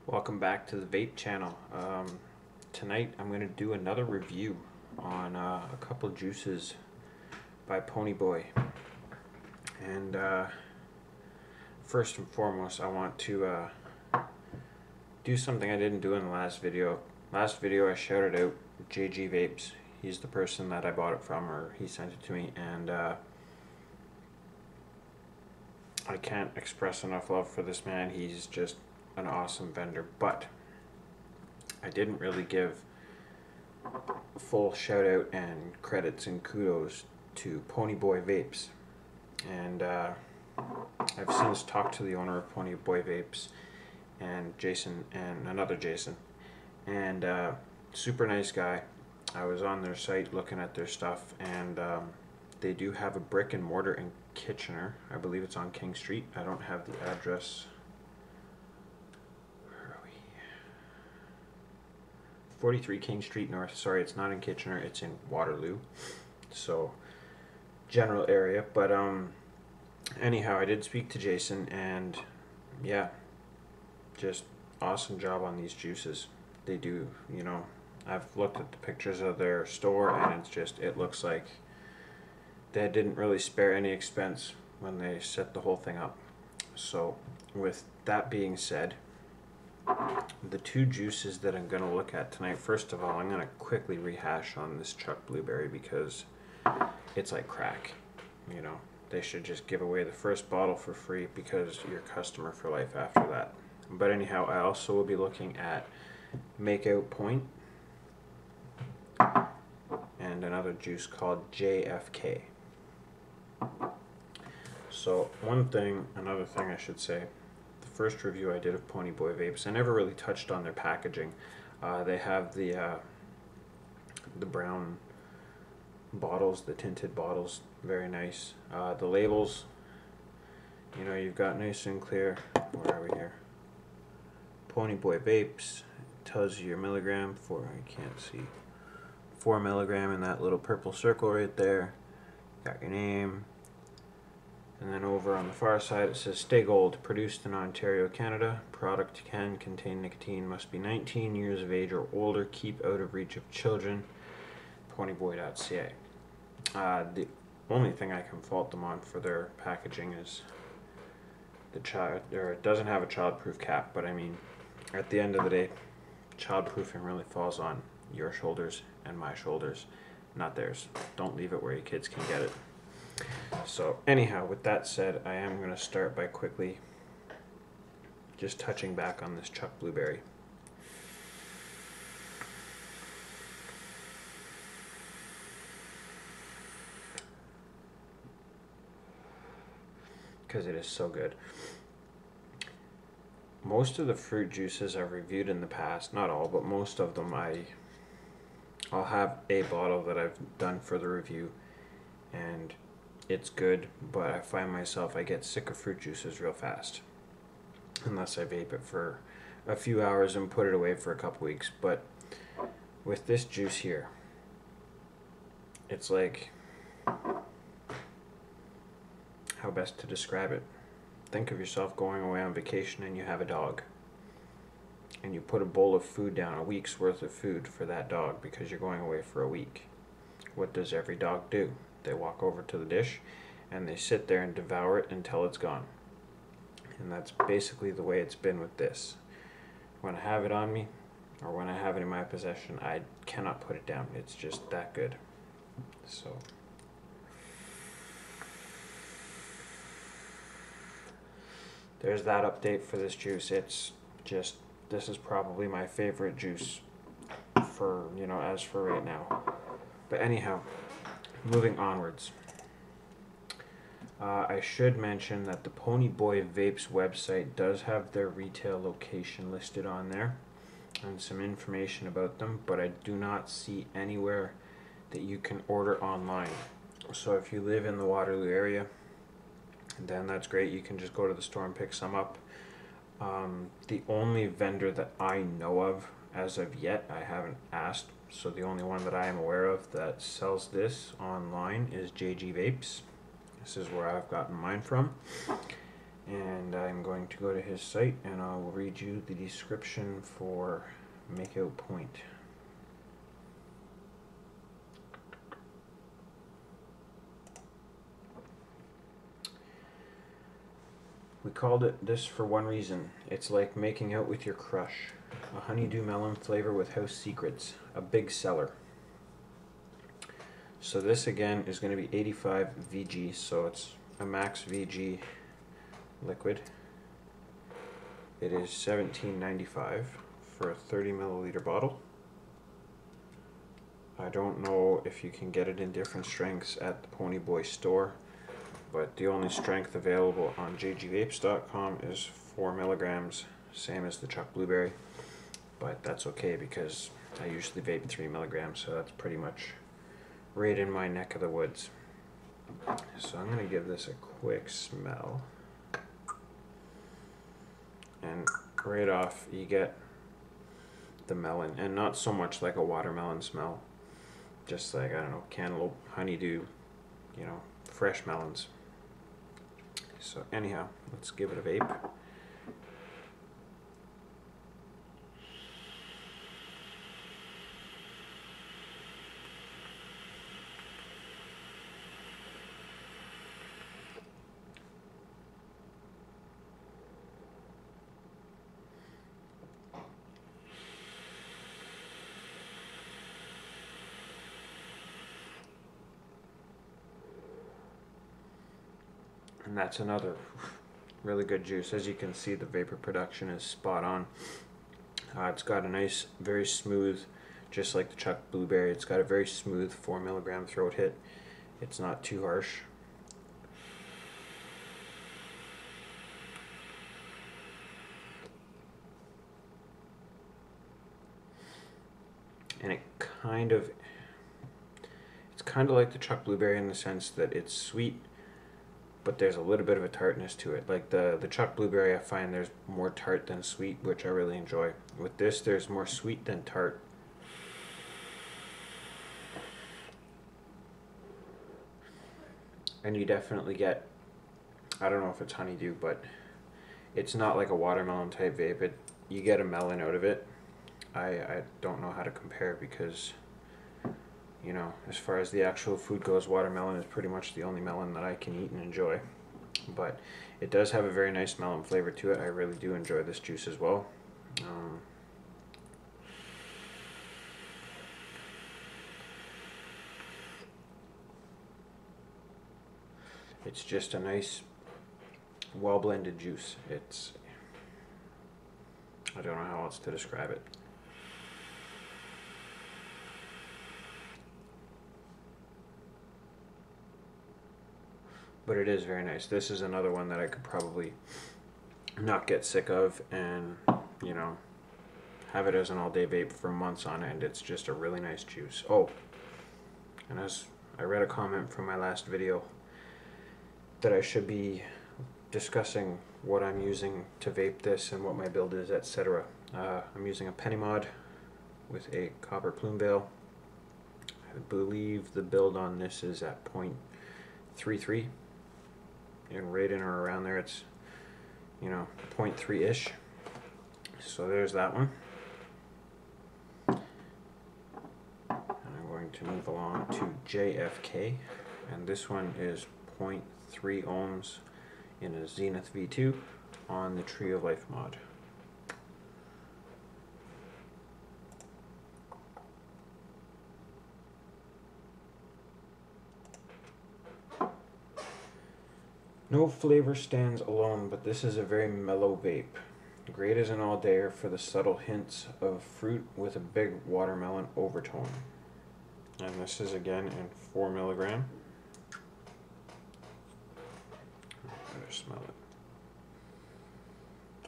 Welcome back to the vape channel. Tonight I'm going to do another review on a couple juices by Ponyboy. And first and foremost, I want to do something I didn't do in the last video. Last video I shouted out JG Vapes. He's the person that I bought it from, or he sent it to me, and I can't express enough love for this man. He's just an awesome vendor, but I didn't really give a full shout out and credits and kudos to Ponyboy Vapes. And I've since talked to the owner of Ponyboy Vapes and Jason, and another Jason, and super nice guy. I was on their site looking at their stuff, and they do have a brick and mortar in Kitchener. I believe it's on King Street. I don't have the address. 43 King Street North. Sorry, it's not in Kitchener, it's in Waterloo. So, general area. But anyhow, I did speak to Jason, and yeah, just awesome job on these juices. They do, you know, I've looked at the pictures of their store, and it's just, it looks like they didn't really spare any expense when they set the whole thing up. So, with that being said, the two juices that I'm going to look at tonight, first of all, I'm going to quickly rehash on this Chuck Blueberry because it's like crack. You know, they should just give away the first bottle for free because you're a customer for life after that. But anyhow, I also will be looking at Makeout Point and another juice called JFK. So another thing I should say, first review I did of Ponyboy Vapes, I never really touched on their packaging. They have the brown bottles, the tinted bottles, very nice. The labels, you know, you've got nice and clear. Where are we here? Ponyboy Vapes, tells you your milligram for, I can't see, 4 milligram in that little purple circle right there. Got your name. And then over on the far side it says Stay Gold, produced in Ontario, Canada. Product can contain nicotine, must be 19 years of age or older, keep out of reach of children. Ponyboy.ca. The only thing I can fault them on for their packaging is the child, or it doesn't have a childproof cap, but I mean, at the end of the day, childproofing really falls on your shoulders and my shoulders, not theirs. Don't leave it where your kids can get it. So anyhow, with that said, I am going to start by quickly just touching back on this Chuck Blueberry. Because it is so good. Most of the fruit juices I've reviewed in the past, not all, but most of them, I'll have a bottle that I've done for the review, and it's good, but I find myself, I get sick of fruit juices real fast unless I vape it for a few hours and put it away for a couple weeks. But with this juice here, it's like, how best to describe it? Think of yourself going away on vacation and you have a dog, and you put a bowl of food down, a week's worth of food for that dog because you're going away for a week. What does every dog do? They walk over to the dish and they sit there and devour it until it's gone. And that's basically the way it's been with this. When I have it on me, or when I have it in my possession, I cannot put it down. It's just that good. So there's that update for this juice. It's just, this is probably my favorite juice for, you know, as for right now. But anyhow, moving onwards, I should mention that the Ponyboy Vapes website does have their retail location listed on there and some information about them, but I do not see anywhere that you can order online. So if you live in the Waterloo area, then that's great. You can just go to the store and pick some up. The only vendor that I know of as of yet, I haven't asked, so the only one that I am aware of that sells this online is JG Vapes. This is where I've gotten mine from. And I'm going to go to his site and I'll read you the description for Makeout Point. We called it this for one reason. It's like making out with your crush. A honeydew melon flavor with house secrets. A big seller. So this again is going to be 85 VG, so it's a max VG liquid. It is $17.95 for a 30 milliliter bottle. I don't know if you can get it in different strengths at the Ponyboy store, but the only strength available on jgvapes.com is 4 milligrams, same as the Chuck Blueberry, but that's okay because I usually vape 3 milligrams, so that's pretty much right in my neck of the woods. So I'm going to give this a quick smell. And right off you get the melon, and not so much like a watermelon smell, just like, I don't know, cantaloupe, honeydew, you know, fresh melons. So anyhow, let's give it a vape. And that's another really good juice. As you can see, the vapor production is spot on. It's got a nice, very smooth, just like the Chuck Blueberry, it's got a very smooth 4 milligram throat hit. It's not too harsh. And it's kind of like the Chuck Blueberry in the sense that it's sweet, but there's a little bit of a tartness to it. Like the Chuck Blueberry, I find there's more tart than sweet, which I really enjoy. With this, there's more sweet than tart. And you definitely get, I don't know if it's honeydew, but it's not like a watermelon type vape. You get a melon out of it. I don't know how to compare because, you know, as far as the actual food goes, watermelon is pretty much the only melon that I can eat and enjoy. But it does have a very nice melon flavor to it. I really do enjoy this juice as well. It's just a nice, well-blended juice. I don't know how else to describe it. But it is very nice. This is another one that I could probably not get sick of and, you know, have it as an all-day vape for months on end. It's just a really nice juice. Oh, and as I read a comment from my last video that I should be discussing what I'm using to vape this and what my build is, etc. I'm using a Penny Mod with a copper plume veil. I believe the build on this is at 0.33, and right in or around there it's, you know, 0.3-ish. So there's that one. And I'm going to move along to JFK, and this one is 0.3 ohms in a Zenith V2 on the Tree of Life mod. No flavor stands alone, but this is a very mellow vape. Great as an all-dayer for the subtle hints of fruit with a big watermelon overtone. And this is again in 4 milligram. Better smell it.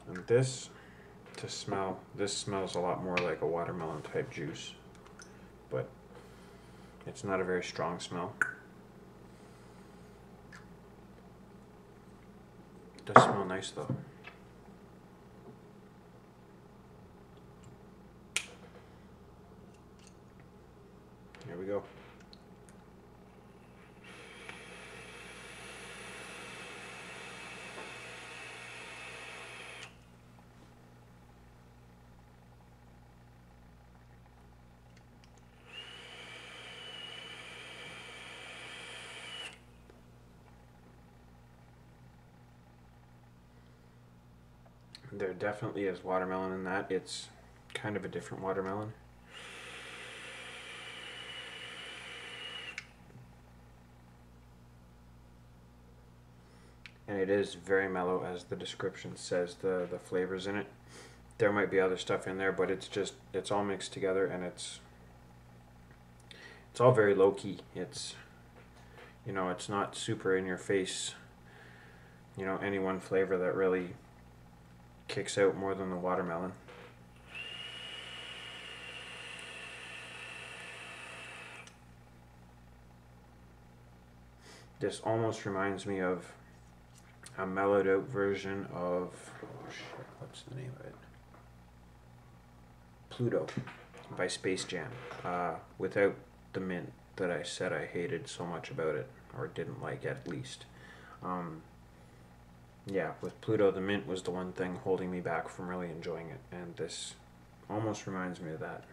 And this, to smell, this smells a lot more like a watermelon type juice, but it's not a very strong smell. Does smell nice though. Here we go. There definitely is watermelon in that. It's kind of a different watermelon. And it is very mellow, as the description says, the flavors in it. There might be other stuff in there, but it's all mixed together, and it's all very low key. It's, you know, it's not super in your face, you know, any one flavor that really kicks out more than the watermelon. This almost reminds me of a mellowed out version of, oh shit, what's the name of it? Pluto by Space Jam, without the mint that I said I hated so much about it, or didn't like at least. Yeah, with Pluto, the mint was the one thing holding me back from really enjoying it, and this almost reminds me of that.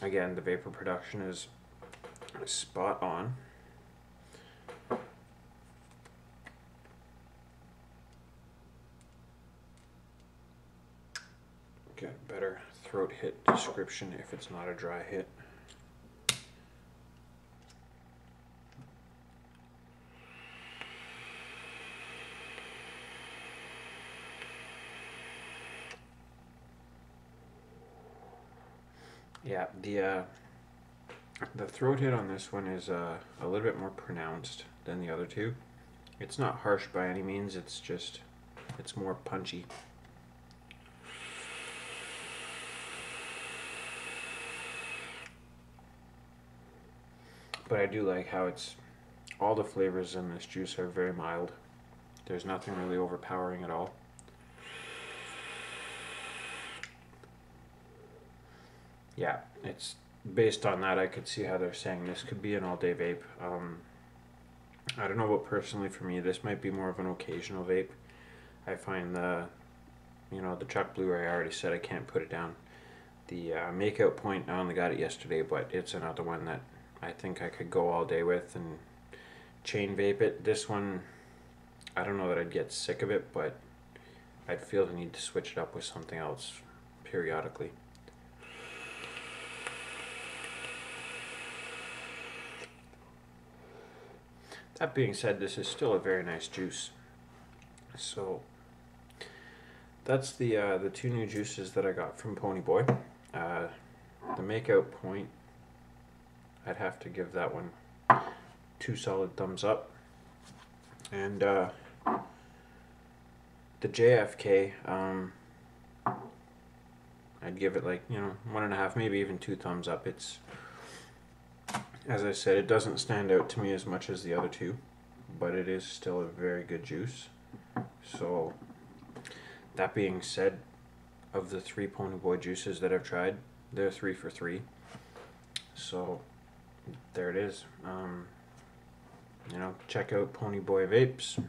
Again, the vapor production is spot on. Get better throat hit description if it's not a dry hit. Yeah, the throat hit on this one is a little bit more pronounced than the other two. It's not harsh by any means, it's just, it's more punchy. But I do like how it's, all the flavors in this juice are very mild. There's nothing really overpowering at all. Yeah, it's based on that. I could see how they're saying this could be an all-day vape. I don't know, but personally for me, this might be more of an occasional vape. I find the, you know, the Chuck Blu-ray, I already said I can't put it down. The Makeout Point, I only got it yesterday, but it's another one that I think I could go all day with and chain vape it. This one, I don't know that I'd get sick of it, but I'd feel the need to switch it up with something else periodically. That being said, this is still a very nice juice. So that's the two new juices that I got from Ponyboy. The Makeout Point, I'd have to give that one 2 solid thumbs up. And the JFK, I'd give it like, you know, 1.5, maybe even 2 thumbs up. It's, as I said, it doesn't stand out to me as much as the other two, but it is still a very good juice. So that being said, of the 3 Ponyboy juices that I've tried, they're 3 for 3. So there it is. You know, check out Ponyboy Vapes.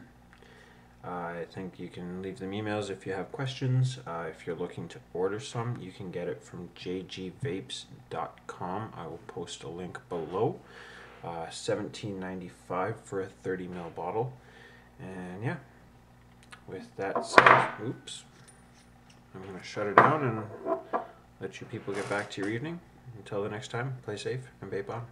I think you can leave them emails if you have questions. If you're looking to order some, you can get it from jgvapes.com. I will post a link below. $17.95 for a 30 ml bottle. And yeah, with that said, oops, I'm going to shut it down and let you people get back to your evening. Until the next time, play safe and vape on.